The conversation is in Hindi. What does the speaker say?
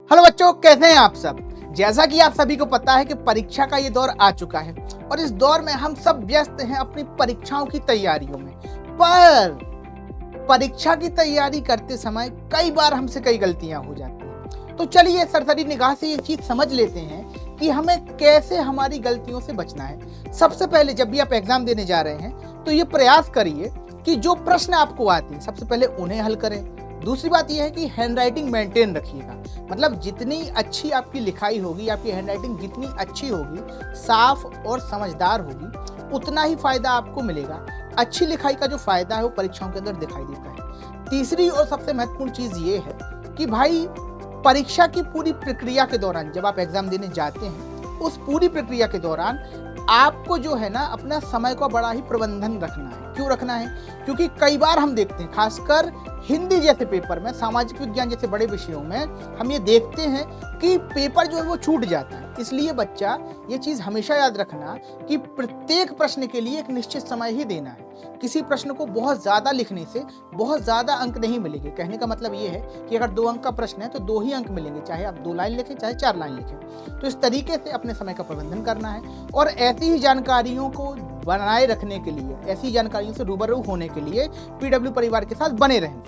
हेलो बच्चों, कैसे हैं आप सब। जैसा कि आप सभी को पता है कि परीक्षा का ये दौर आ चुका है और इस दौर में हम सब व्यस्त हैं अपनी परीक्षाओं की तैयारियों में। पर परीक्षा की तैयारी करते समय कई बार हमसे कई गलतियां हो जाती हैं। तो चलिए सरसरी निगाह से ये चीज समझ लेते हैं कि हमें कैसे हमारी गलतियों से बचना है। सबसे पहले जब भी आप एग्जाम देने जा रहे हैं तो ये प्रयास करिए कि जो प्रश्न आपको आते हैं सबसे पहले उन्हें हल करें। दूसरी बात यह है कि हैंडराइटिंग मेंटेन रखिएगा, मतलब जितनी अच्छी आपकी लिखाई होगी, आपकी हैंडराइटिंग जितनी अच्छी होगी, साफ और समझदार होगी, उतना ही फायदा आपको मिलेगा। अच्छी लिखाई का जो फायदा है वो परीक्षाओं के अंदर दिखाई देता है। तीसरी और सबसे महत्वपूर्ण चीज ये है कि भाई परीक्षा की पूरी प्रक्रिया के दौरान जब आप एग्जाम देने जाते हैं उस पूरी प्रक्रिया के दौरान आपको जो है ना अपना समय का बड़ा ही प्रबंधन रखना है। क्यों रखना है? क्योंकि कई बार हम देखते हैं, खासकर हिंदी जैसे पेपर में, सामाजिक विज्ञान जैसे बड़े विषयों में हम ये देखते हैं कि पेपर जो है वो छूट जाता है। इसलिए बच्चा ये चीज़ हमेशा याद रखना कि प्रत्येक प्रश्न के लिए एक निश्चित समय ही देना है। किसी प्रश्न को बहुत ज़्यादा लिखने से बहुत ज़्यादा अंक नहीं मिलेंगे। कहने का मतलब ये है कि अगर 2 अंक का प्रश्न है तो 2 ही अंक मिलेंगे, चाहे आप 2 लाइन लिखें चाहे 4 लाइन लिखें। तो इस तरीके से अपने समय का प्रबंधन करना है और ऐसी ही जानकारियों को बनाए रखने के लिए, ऐसी जानकारियों से रूबरू होने के लिए PW परिवार के साथ बने रहें।